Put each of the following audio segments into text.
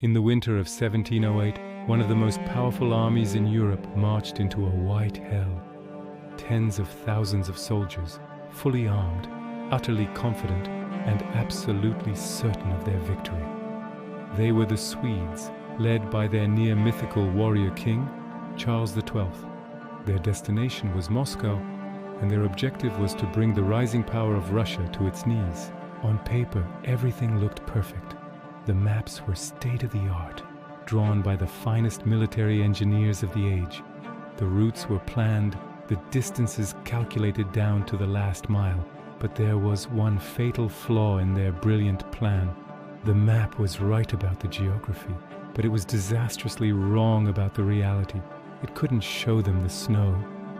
In the winter of 1708, one of the most powerful armies in Europe marched into a white hell. Tens of thousands of soldiers, fully armed, utterly confident, and absolutely certain of their victory. They were the Swedes, led by their near-mythical warrior king, Charles XII. Their destination was Moscow, and their objective was to bring the rising power of Russia to its knees. On paper, everything looked perfect. The maps were state-of-the-art, drawn by the finest military engineers of the age. The routes were planned, the distances calculated down to the last mile. But there was one fatal flaw in their brilliant plan. The map was right about the geography, but it was disastrously wrong about the reality. It couldn't show them the snow.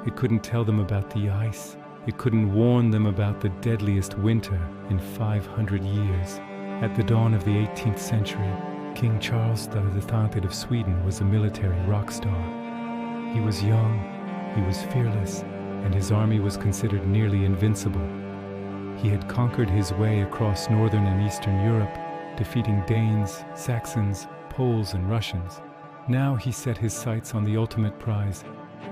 It couldn't tell them about the ice. It couldn't warn them about the deadliest winter in 500 years. At the dawn of the 18th century, King Charles XIII of Sweden was a military rock star. He was young, he was fearless, and his army was considered nearly invincible. He had conquered his way across northern and eastern Europe, defeating Danes, Saxons, Poles, and Russians. Now he set his sights on the ultimate prize,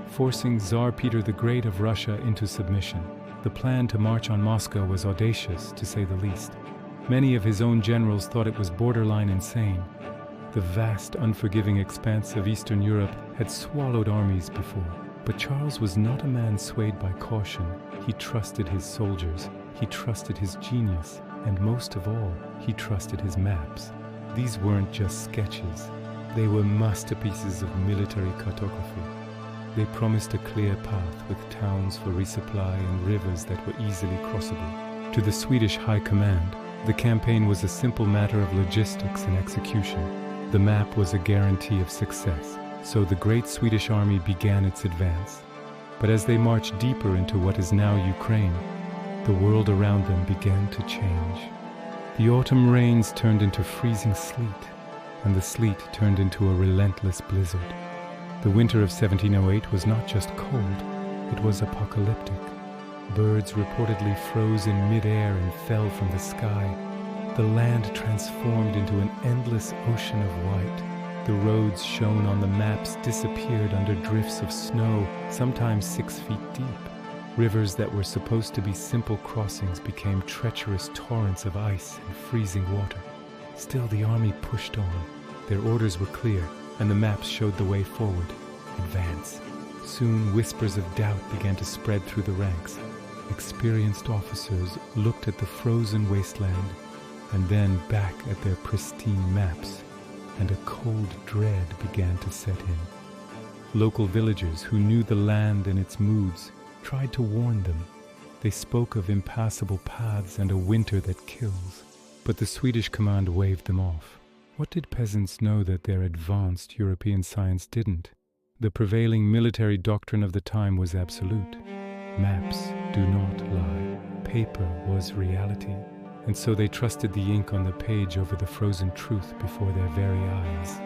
forcing Tsar Peter the Great of Russia into submission. The plan to march on Moscow was audacious, to say the least. Many of his own generals thought it was borderline insane. The vast, unforgiving expanse of Eastern Europe had swallowed armies before. But Charles was not a man swayed by caution. He trusted his soldiers, he trusted his genius, and most of all, he trusted his maps. These weren't just sketches. They were masterpieces of military cartography. They promised a clear path with towns for resupply and rivers that were easily crossable. To the Swedish High Command, the campaign was a simple matter of logistics and execution. The map was a guarantee of success, so the great Swedish army began its advance. But as they marched deeper into what is now Ukraine, the world around them began to change. The autumn rains turned into freezing sleet, and the sleet turned into a relentless blizzard. The winter of 1708 was not just cold, it was apocalyptic. Birds reportedly froze in mid-air and fell from the sky. The land transformed into an endless ocean of white. The roads shown on the maps disappeared under drifts of snow, sometimes 6 feet deep. Rivers that were supposed to be simple crossings became treacherous torrents of ice and freezing water. Still, the army pushed on. Their orders were clear, and the maps showed the way forward. Advance. Soon, whispers of doubt began to spread through the ranks. Experienced officers looked at the frozen wasteland, and then back at their pristine maps, and a cold dread began to set in. Local villagers who knew the land and its moods tried to warn them. They spoke of impassable paths and a winter that kills. But the Swedish command waved them off. What did peasants know that their advanced European science didn't? The prevailing military doctrine of the time was absolute. Maps do not lie. Paper was reality. And so they trusted the ink on the page over the frozen truth before their very eyes.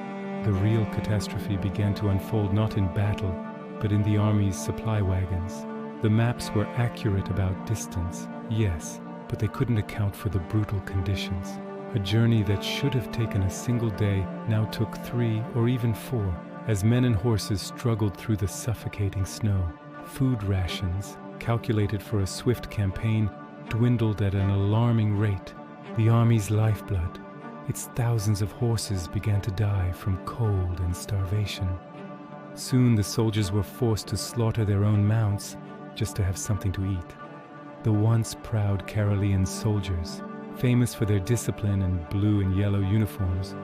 The real catastrophe began to unfold not in battle, but in the army's supply wagons. The maps were accurate about distance, yes, but they couldn't account for the brutal conditions. A journey that should have taken a single day now took 3 or even 4, as men and horses struggled through the suffocating snow. Food rations, calculated for a swift campaign, dwindled at an alarming rate. The army's lifeblood, its thousands of horses, began to die from cold and starvation. Soon the soldiers were forced to slaughter their own mounts just to have something to eat. The once proud Karelian soldiers, famous for their discipline and blue and yellow uniforms,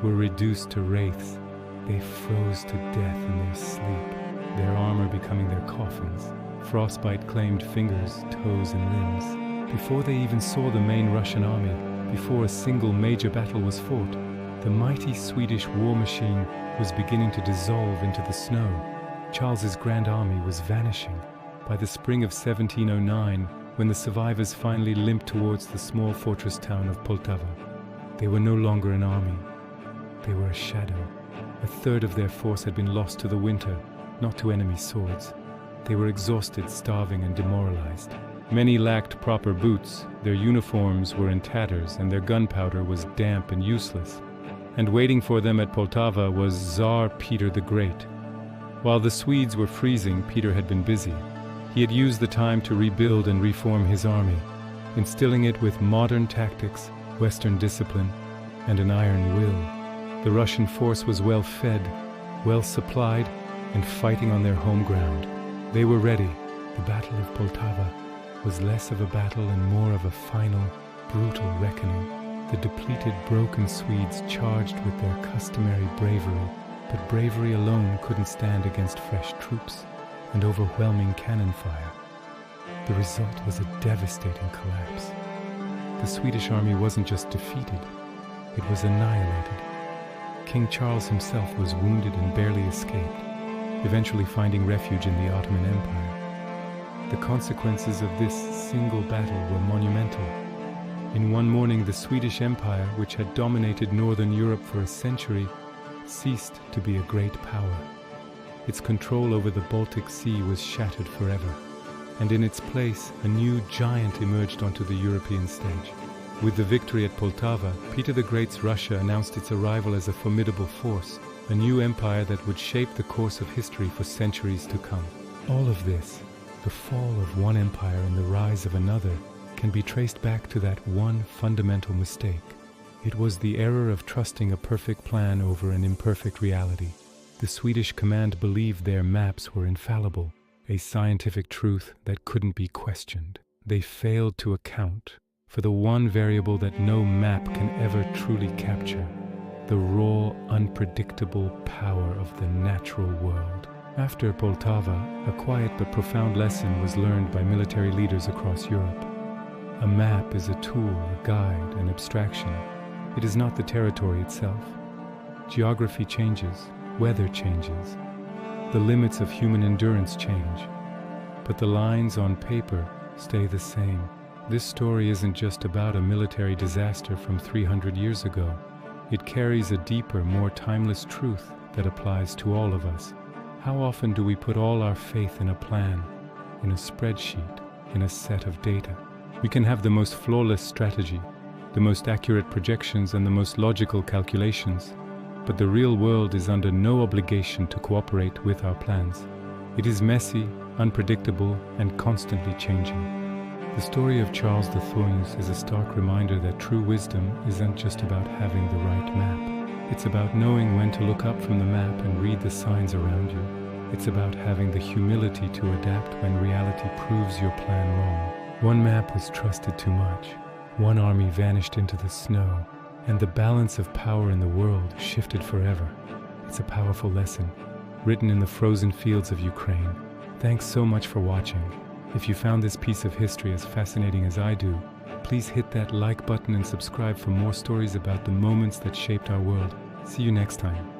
were reduced to wraiths. They froze to death in their sleep, their armor becoming their coffins. Frostbite claimed fingers, toes, and limbs. Before they even saw the main Russian army, before a single major battle was fought, the mighty Swedish war machine was beginning to dissolve into the snow. Charles's grand army was vanishing. By the spring of 1709, when the survivors finally limped towards the small fortress town of Poltava, they were no longer an army. They were a shadow. A third of their force had been lost to the winter, not to enemy swords. They were exhausted, starving, and demoralized. Many lacked proper boots, their uniforms were in tatters, and their gunpowder was damp and useless. and waiting for them at Poltava was Tsar Peter the Great. While the Swedes were freezing, Peter had been busy. He had used the time to rebuild and reform his army, instilling it with modern tactics, Western discipline, and an iron will. The Russian force was well fed, well supplied, and fighting on their home ground. They were ready. The Battle of Poltava was less of a battle and more of a final, brutal reckoning. The depleted, broken Swedes charged with their customary bravery, but bravery alone couldn't stand against fresh troops and overwhelming cannon fire. The result was a devastating collapse. The Swedish army wasn't just defeated, it was annihilated. King Charles himself was wounded and barely escaped, eventually finding refuge in the Ottoman Empire. The consequences of this single battle were monumental. In one morning, the Swedish Empire, which had dominated Northern Europe for a century, ceased to be a great power. Its control over the Baltic Sea was shattered forever, and in its place, a new giant emerged onto the European stage. With the victory at Poltava, Peter the Great's Russia announced its arrival as a formidable force, a new empire that would shape the course of history for centuries to come. All of this, the fall of one empire and the rise of another, can be traced back to that one fundamental mistake. It was the error of trusting a perfect plan over an imperfect reality. The Swedish command believed their maps were infallible, a scientific truth that couldn't be questioned. They failed to account for the one variable that no map can ever truly capture: the raw, unpredictable power of the natural world. After Poltava, a quiet but profound lesson was learned by military leaders across Europe. A map is a tool, a guide, an abstraction. It is not the territory itself. Geography changes, weather changes, the limits of human endurance change, but the lines on paper stay the same. This story isn't just about a military disaster from 300 years ago. It carries a deeper, more timeless truth that applies to all of us. How often do we put all our faith in a plan, in a spreadsheet, in a set of data? We can have the most flawless strategy, the most accurate projections, and the most logical calculations, but the real world is under no obligation to cooperate with our plans. It is messy, unpredictable, and constantly changing. The story of Charles the Thunes is a stark reminder that true wisdom isn't just about having the right map. It's about knowing when to look up from the map and read the signs around you. It's about having the humility to adapt when reality proves your plan wrong. One map was trusted too much. One army vanished into the snow, and the balance of power in the world shifted forever. It's a powerful lesson, written in the frozen fields of Ukraine. Thanks so much for watching. If you found this piece of history as fascinating as I do, please hit that like button and subscribe for more stories about the moments that shaped our world. See you next time.